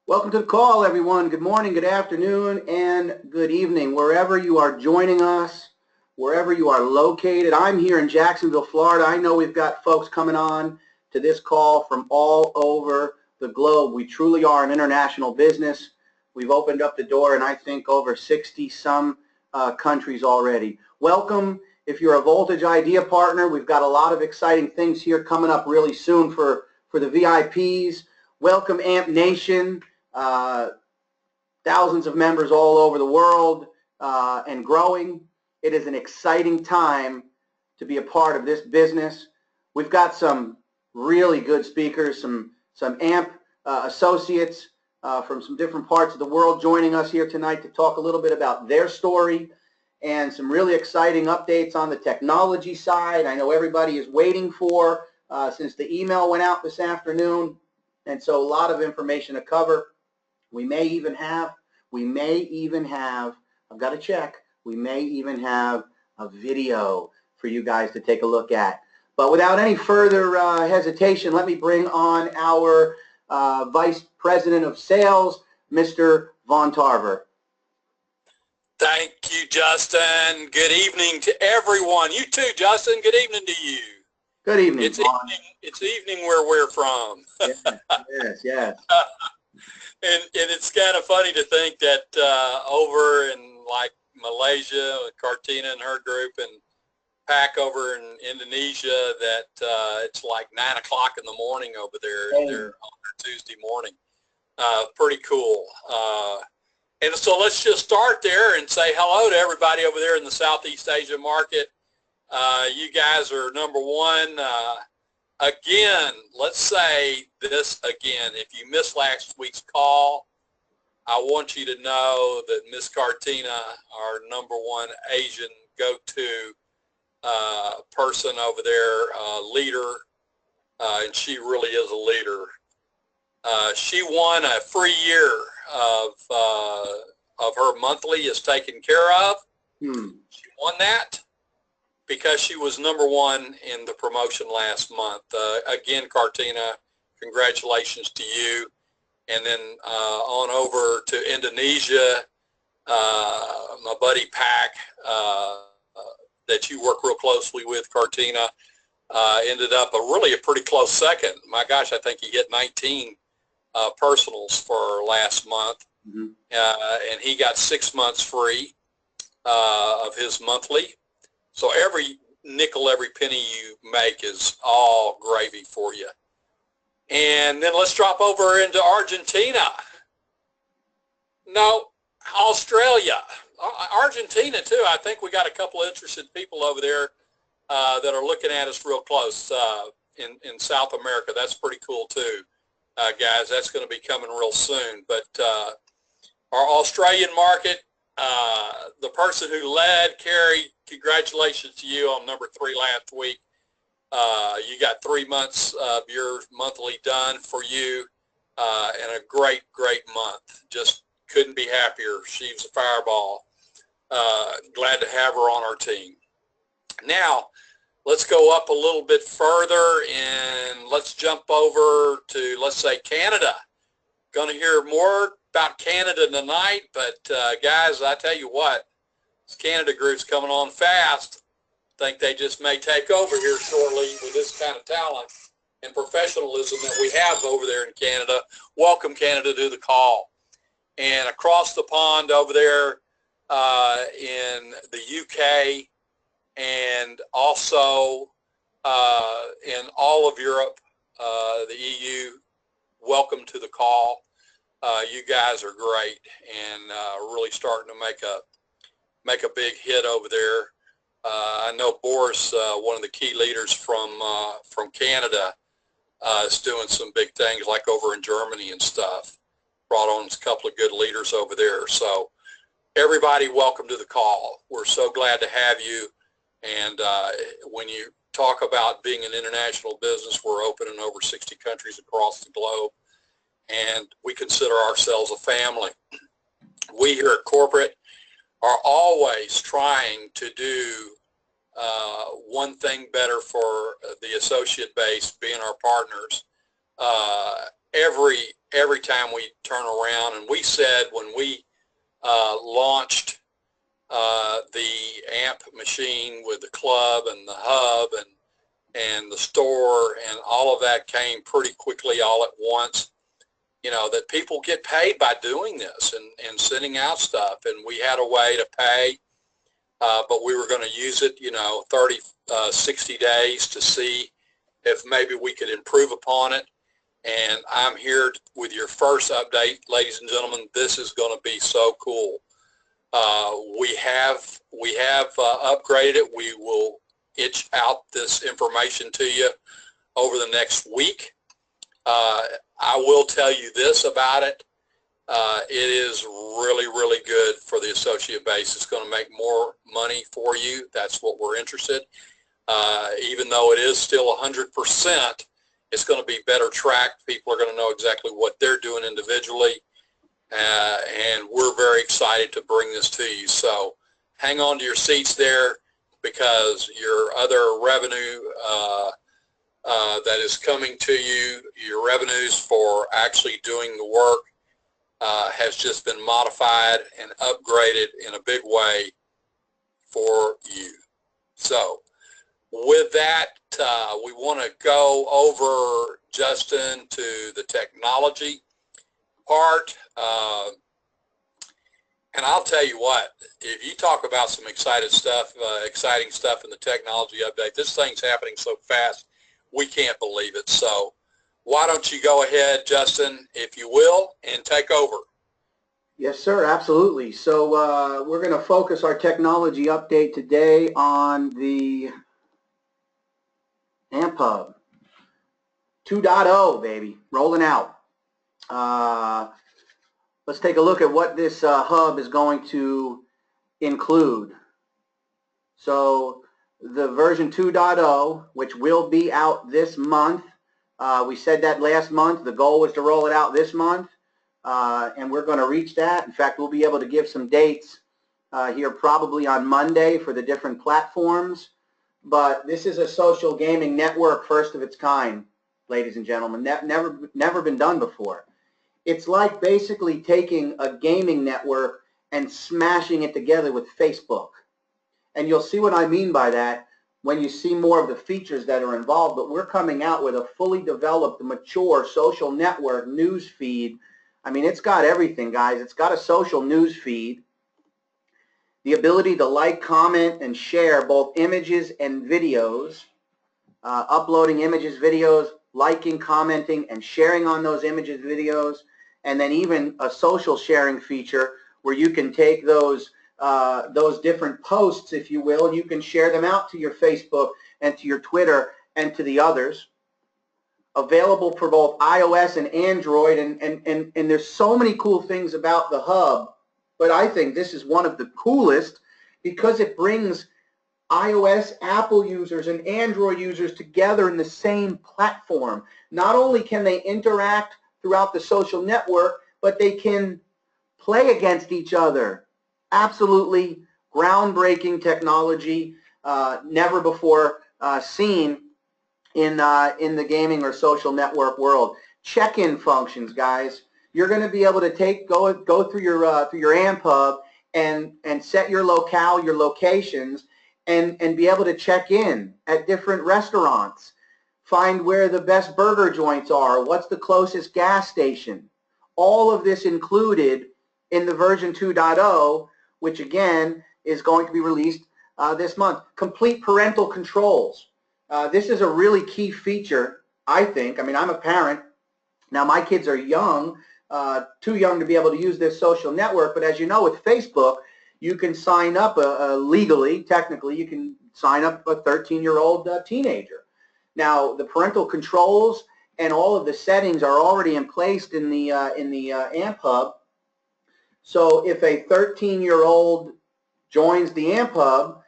Welcome to the call, everyone. Good morning, good afternoon, and good evening. Wherever you are joining us, wherever you are located. I'm here in Jacksonville, Florida. I know we've got folks coming on to this call from all over the globe. We truly are an international business. We've opened up the door in, I think, over 60-some countries already. Welcome. If you're a Voltage Idea partner, we've got a lot of exciting things here coming up really soon for the VIPs. Welcome, Amp Nation. Thousands of members all over the world and growing. It is an exciting time to be a part of this business. We've got some really good speakers, some Amp associates from some different parts of the world joining us here tonight to talk a little bit about their story and some really exciting updates on the technology side. I know everybody is waiting for since the email went out this afternoon, and so a lot of information to cover. We may even have, I've got to check, we may even have a video for you guys to take a look at. But without any further hesitation, let me bring on our Vice President of Sales, Mr. Vaughn Tarver. Thank you, Justin. Good evening to everyone. You too, Justin. Good evening to you. Good evening, Vaughn. It's evening where we're from. Yes. And it's kind of funny to think that over in like Malaysia, Kartina and her group, and Pac over in Indonesia, that it's like 9 o'clock in the morning over there. They're on their Tuesday morning. Pretty cool. And so let's just start there and say hello to everybody over there in the Southeast Asia market. You guys are number one. Again, let's say this again. If you missed last week's call, I want you to know that Miss Kartina, our number one Asian go-to person over there, leader, and she really is a leader. She won a free year of her monthly is taken care of. She won that because she was number one in the promotion last month. Again, Kartina, congratulations to you. And then on over to Indonesia, my buddy Pac, that you work real closely with, Kartina, ended up really a pretty close second. My gosh, I think he hit 19 personals for last month. And he got 6 months free of his monthly. So every nickel, every penny you make is all gravy for you. And then let's drop over into Argentina. No, Australia. Argentina, too. I think we got a couple of interested people over there that are looking at us real close in South America. That's pretty cool, too, guys. That's going to be coming real soon. But our Australian market, the person who led, Carrie, congratulations to you on number 3 last week. You got 3 months of your monthly done for you, and a great month. Just couldn't be happier. She's a fireball. Glad to have her on our team. Now, let's go up a little bit further, and let's jump over to, let's say, Canada. Going to hear more about Canada tonight, but guys, I tell you what, this Canada group's coming on fast. I think they just may take over here shortly with this kind of talent and professionalism that we have over there in Canada. Welcome, Canada, to the call. And across the pond over there in the UK and also in all of Europe, the EU, welcome to the call. You guys are great and really starting to make a big hit over there. I know Boris, one of the key leaders from Canada, is doing some big things like over in Germany and stuff. Brought on a couple of good leaders over there. So everybody, welcome to the call. We're so glad to have you. And when you talk about being an international business, we're open in over 60 countries across the globe. And we consider ourselves a family. We here at Corporate are always trying to do one thing better for the associate base, being our partners. Every every time we turn around. And we said when we launched the AMP machine with the club and the hub and the store, and all of that came pretty quickly all at once, you know, that people get paid by doing this and sending out stuff. And we had a way to pay, but we were going to use it, you know, 60 days to see if maybe we could improve upon it. And I'm here with your first update, ladies and gentlemen. This is going to be so cool. We have upgraded it. We will itch out this information to you over the next week. I will tell you this about it. It is really, really good for the associate base. It's going to make more money for you. That's what we're interested. Even though it is still 100%, it's going to be better tracked. People are going to know exactly what they're doing individually. And we're very excited to bring this to you. So hang on to your seats there, because your other revenue that is coming to you, your revenues for actually doing the work, has just been modified and upgraded in a big way for you. So with that, we want to go over, Justin, to the technology part. And I'll tell you what, if you talk about some exciting stuff in the technology update, this thing's happening so fast, we can't believe it. So why don't you go ahead, Justin, if you will, and take over. Yes, sir, absolutely. So we're going to focus our technology update today on the Amphub 2.0, baby, rolling out. Let's take a look at what this hub is going to include. So the version 2.0, which will be out this month. We said that last month. The goal was to roll it out this month, and we're going to reach that. In fact, we'll be able to give some dates here probably on Monday for the different platforms. But this is a social gaming network, first of its kind, ladies and gentlemen. Never been done before. It's like basically taking a gaming network and smashing it together with Facebook. And you'll see what I mean by that when you see more of the features that are involved. But we're coming out with a fully developed, mature social network news feed. I mean, it's got everything, guys. It's got a social news feed, the ability to like, comment, and share both images and videos, uploading images, videos, liking, commenting, and sharing on those images, videos, and then even a social sharing feature where you can take those different posts, if you will, and you can share them out to your Facebook and to your Twitter and to the others. Available for both iOS and Android, and there's so many cool things about the hub, but I think this is one of the coolest because it brings iOS, Apple users, and Android users together in the same platform. Not only can they interact throughout the social network, but they can play against each other. Absolutely groundbreaking technology, never before seen in the gaming or social network world. Check-in functions, guys. You're going to be able to go through your Amphub and set your locale, your locations, and be able to check in at different restaurants. Find where the best burger joints are, what's the closest gas station. All of this included in the version 2.0, which again is going to be released this month. Complete parental controls. This is a really key feature, I think. I mean, I'm a parent. Now, my kids are young, too young to be able to use this social network, but as you know, with Facebook, you can sign up legally, technically, you can sign up a 13-year-old teenager. Now, the parental controls and all of the settings are already in place in the Amphub. So if a 13-year-old joins the Amphub,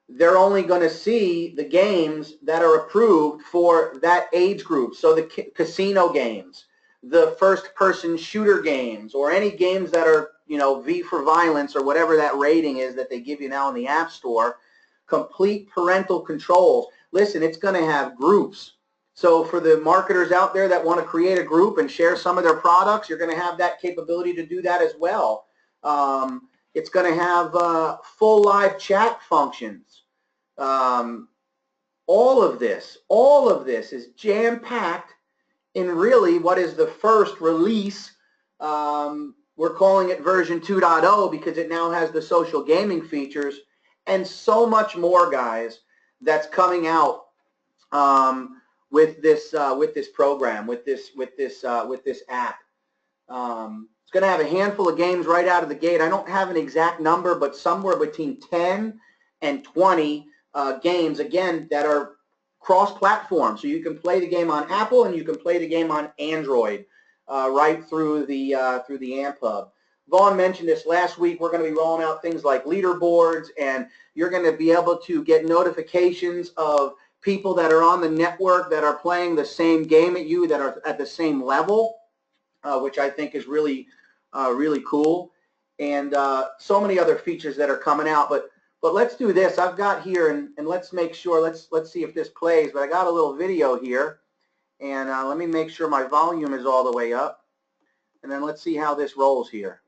they're only going to see the games that are approved for that age group. So the casino games, the first-person shooter games, or any games that are, you know, V for violence or whatever that rating is that they give you now in the App Store. Complete parental controls. Listen, it's going to have groups. So for the marketers out there that want to create a group and share some of their products, you're going to have that capability to do that as well. It's going to have full live chat functions. All of this is jam-packed in really what is the first release. We're calling it version 2.0 because it now has the social gaming features and so much more, guys, that's coming out with this program, with this app. It's going to have a handful of games right out of the gate. I don't have an exact number, but somewhere between 10 and 20 games, again, that are cross-platform. So you can play the game on Apple and you can play the game on Android right through the Amphub. Vaughn mentioned this last week. We're going to be rolling out things like leaderboards, and you're going to be able to get notifications of people that are on the network that are playing the same game at you, that are at the same level, which I think is really cool. And so many other features that are coming out. But let's do this. I've got here, and let's make sure, let's see if this plays. But I got a little video here, and let me make sure my volume is all the way up. And then let's see how this rolls here.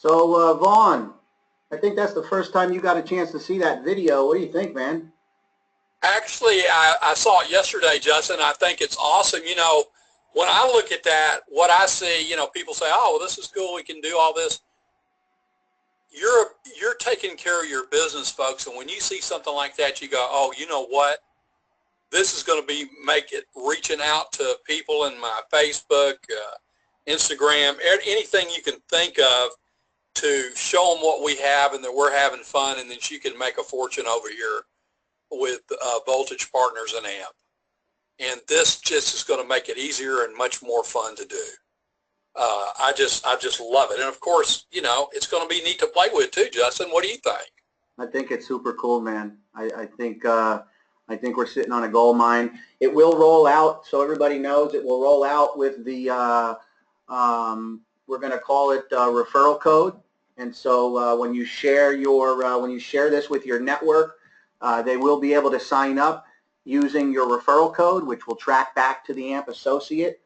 So, Vaughn, I think that's the first time you got a chance to see that video. What do you think, man? Actually, I saw it yesterday, Justin. I think it's awesome. You know, when I look at that, what I see, you know, people say, oh, well, this is cool. We can do all this. you're taking care of your business, folks, and when you see something like that, you go, oh, you know what? This is going to be make it reaching out to people in my Facebook, Instagram, anything you can think of to show them what we have and that we're having fun, and then you can make a fortune over here with Voltage Partners and AMP. And this just is going to make it easier and much more fun to do. I just love it. And of course, you know, it's going to be neat to play with too, Justin. What do you think? I think it's super cool, man. I think we're sitting on a gold mine. It will roll out, so everybody knows it will roll out with the, we're going to call it referral code. And so when you share this with your network, they will be able to sign up using your referral code, which will track back to the AMP Associate.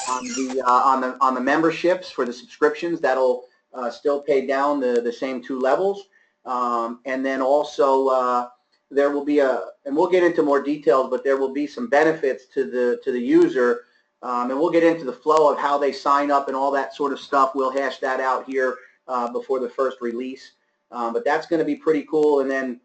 On the memberships for the subscriptions, that'll still pay down the same 2 levels. And then also there will be and we'll get into more details, but there will be some benefits to the user, and we'll get into the flow of how they sign up and all that sort of stuff. We'll hash that out here before the first release, but that's going to be pretty cool. And then,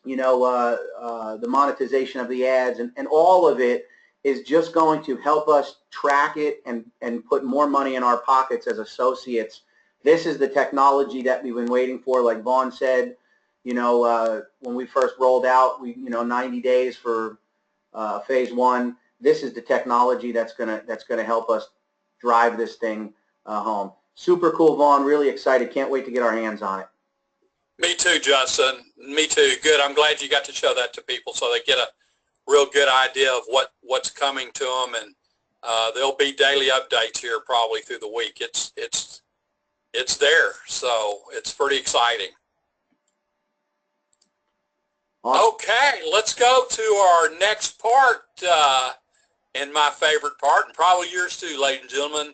you know, the monetization of the ads and all of it is just going to help us track it and put more money in our pockets as associates. This is the technology that we've been waiting for. Like Vaughn said, you know, when we first rolled out, 90 days for phase 1. This is the technology that's gonna help us drive this thing home. Super cool, Vaughn. Really excited. Can't wait to get our hands on it. Me too, Justin. Me too. Good. I'm glad you got to show that to people so they get a real good idea of what's coming to them, and there'll be daily updates here probably through the week. It's there, so it's pretty exciting. Awesome. Okay, let's go to our next part, and my favorite part, and probably yours too, ladies and gentlemen.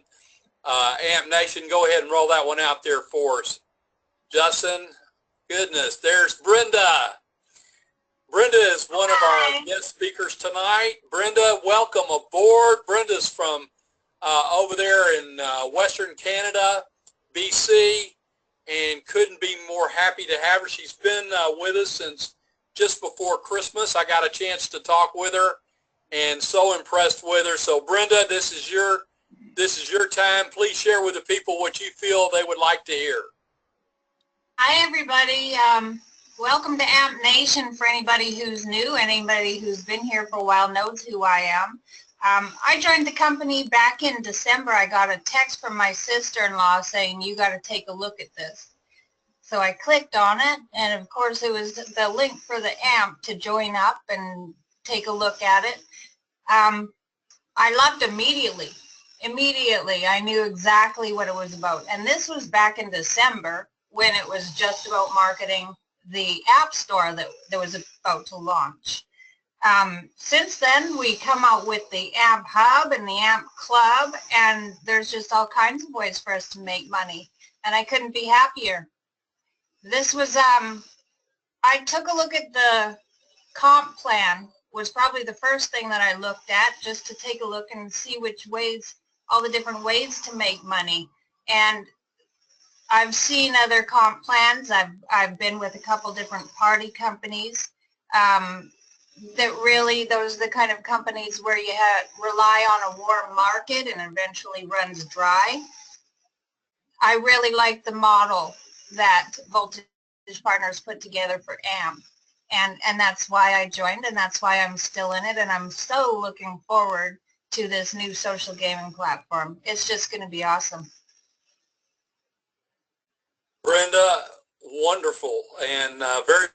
AMP Nation, go ahead and roll that one out there for us. Justin, goodness, there's Brenda. Brenda is one of our guest speakers tonight. Brenda, welcome aboard. Brenda's from over there in Western Canada, BC, and couldn't be more happy to have her. She's been with us since just before Christmas. I got a chance to talk with her and so impressed with her. So Brenda, this is your time. Please share with the people what you feel they would like to hear. Hi, everybody. Welcome to AMP Nation. For anybody who's new, anybody who's been here for a while knows who I am. I joined the company back in December. I got a text from my sister-in-law saying, you got to take a look at this. So I clicked on it, and of course it was the link for the AMP to join up and take a look at it. I loved immediately. Immediately, I knew exactly what it was about. And this was back in December when it was just about marketing the app store that was about to launch. Since then, we come out with the Amphub and the AMP Club, and there's just all kinds of ways for us to make money, and I couldn't be happier. This was, I took a look at the comp plan, was probably the first thing that I looked at, just to take a look and see which ways, all the different ways to make money. And I've seen other comp plans. I've been with a couple different party companies. That really, those are the kind of companies where you rely on a warm market and eventually runs dry. I really like the model that Voltage Partners put together for AMP. And that's why I joined, and that's why I'm still in it, and I'm so looking forward to this new social gaming platform. It's just going to be awesome. Brenda, wonderful, and very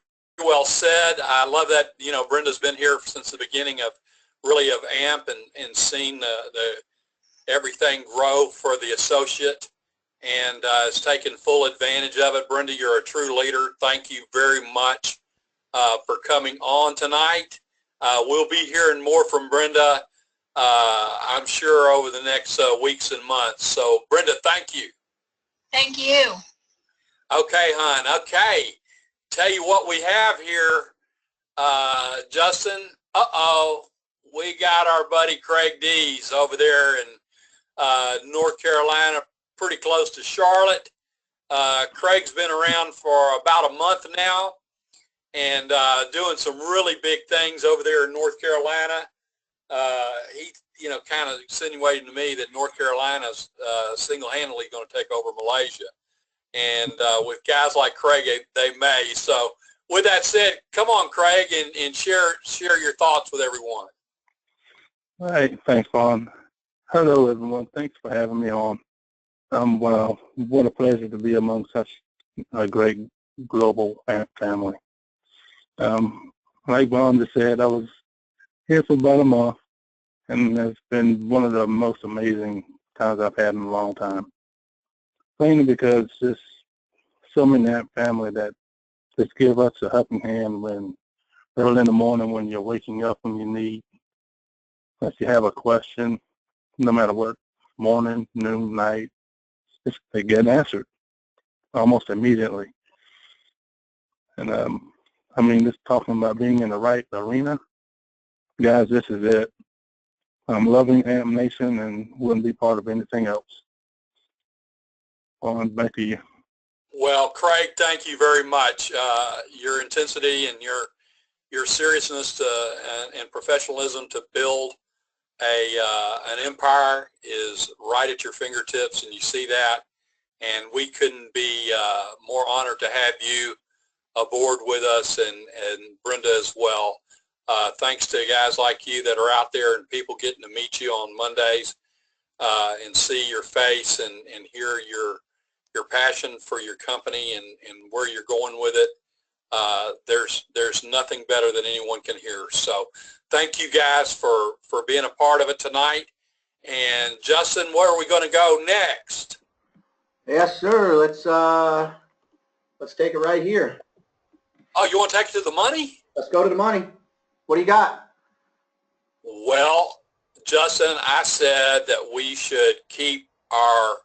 well said. I love that, you know, Brenda's been here since the beginning of AMP and seen the everything grow for the associate, and has taken full advantage of it. Brenda, you're a true leader. Thank you very much for coming on tonight. We'll be hearing more from Brenda, I'm sure, over the next weeks and months. So, Brenda, thank you. Thank you. Okay, hon. Okay. Tell you what we have here, Justin. We got our buddy Craig Dees over there in North Carolina, pretty close to Charlotte. Craig's been around for about a month now and doing some really big things over there in North Carolina. He, kind of insinuating to me that North Carolina's single-handedly going to take over Malaysia. And with guys like Craig, they may. So with that said, come on, Craig, and share your thoughts with everyone. All right. Thanks, Vaughn. Hello, everyone. Thanks for having me on. Well, what a pleasure to be among such a great global family. Like Vaughn just said, I was here for about a month, and it's been one of the most amazing times I've had in a long time. Mainly because just so many in that family that just give us a helping hand when early in the morning when you're waking up when you need, if you have a question, no matter what, morning, noon, night, they get answered almost immediately. And just talking about being in the right arena, guys, this is it. I'm loving Amp Nation and wouldn't be part of anything else. On back to you. Well, Craig, thank you very much. Your intensity and your seriousness and professionalism to build an empire is right at your fingertips, and you see that. And we couldn't be more honored to have you aboard with us, and Brenda as well. Thanks to guys like you that are out there and people getting to meet you on Mondays and see your face and hear your passion for your company and where you're going with it. There's nothing better than anyone can hear. So thank you guys for being a part of it tonight. And Justin, where are we going to go next? Yes, sir. Let's take it right here. Oh, you want to take it to the money? Let's go to the money. What do you got? Well, Justin, I said that we should keep our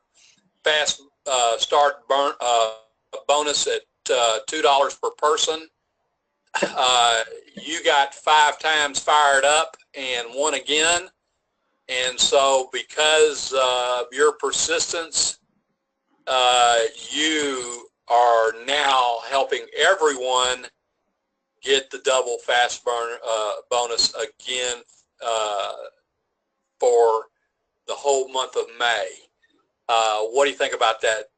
fast start bonus at $2 per person. You got 5 times fired up and won again. And so because of your persistence, you are now helping everyone get the double fast burn bonus again for the whole month of May. What do you think about that?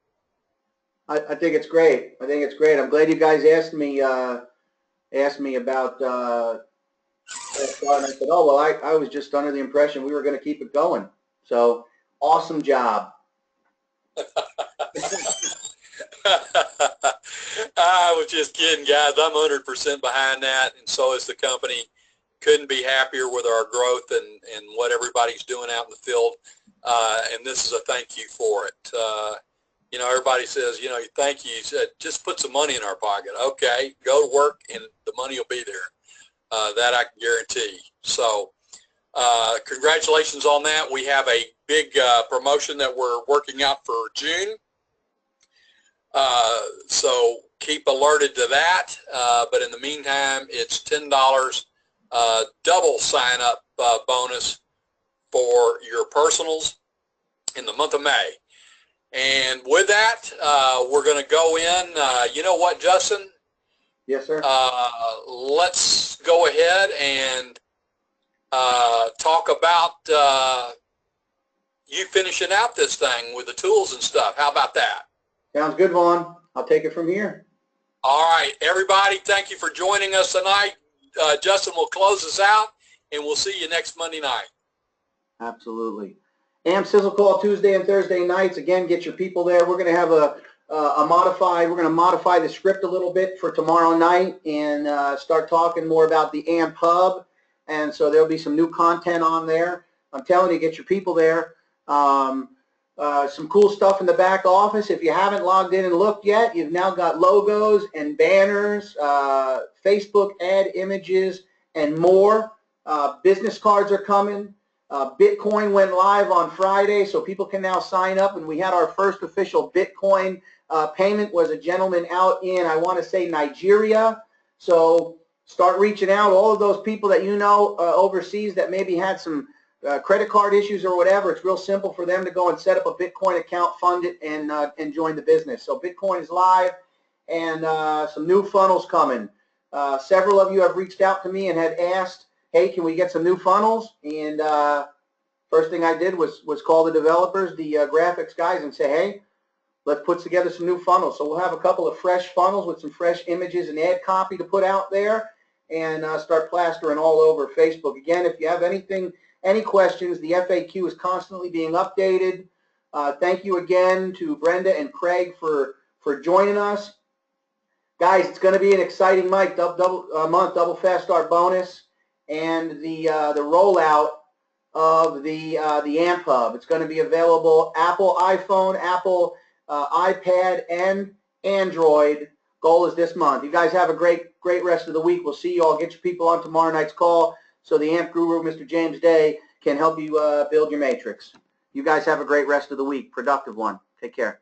I think it's great. I think it's great. I'm glad you guys asked me about fast start, and I said, oh, well, I was just under the impression we were going to keep it going. So awesome job. I was just kidding, guys. I'm 100% behind that, and so is the company. Couldn't be happier with our growth and what everybody's doing out in the field, and this is a thank you for it. Everybody says, thank you. You said, just put some money in our pocket. Okay, go to work, and the money will be there. That I can guarantee. So congratulations on that. We have a big promotion that we're working out for June. So keep alerted to that. But in the meantime, it's $10 double sign-up bonus for your personals in the month of May. And with that, we're going to go in. You know what, Justin? Yes, sir. Let's go ahead and talk about you finishing out this thing with the tools and stuff. How about that? Sounds good, Vaughn. I'll take it from here. All right, everybody, thank you for joining us tonight. Justin will close us out, and we'll see you next Monday night. Absolutely. Amp Sizzle Call Tuesday and Thursday nights. Again, get your people there. We're going to have we're going to modify the script a little bit for tomorrow night and start talking more about the Amphub. And so there'll be some new content on there. I'm telling you, get your people there. Some cool stuff in the back office. If you haven't logged in and looked yet, you've now got logos and banners, Facebook ad images, and more. Business cards are coming. Bitcoin went live on Friday, so people can now sign up. And we had our first official Bitcoin payment was a gentleman out in, I want to say, Nigeria. So start reaching out. All of those people that overseas that maybe had some credit card issues or whatever, it's real simple for them to go and set up a Bitcoin account, fund it, and join the business. So Bitcoin is live, and some new funnels coming. Several of you have reached out to me and had asked, hey, can we get some new funnels? And first thing I did was call the developers, the graphics guys, and say, hey, let's put together some new funnels. So we'll have a couple of fresh funnels with some fresh images and ad copy to put out there, and start plastering all over Facebook. Again, if you have any questions, the FAQ is constantly being updated. Thank you again to Brenda and Craig for joining us. Guys, it's going to be an exciting month, double fast start bonus, and the rollout of the Amphub. It's going to be available Apple iPhone, Apple iPad, and Android. Goal is this month. You guys have a great rest of the week. We'll see you all. Get your people on tomorrow night's call so the AMP guru, Mr. James Day, can help you build your matrix. You guys have a great rest of the week. Productive one. Take care.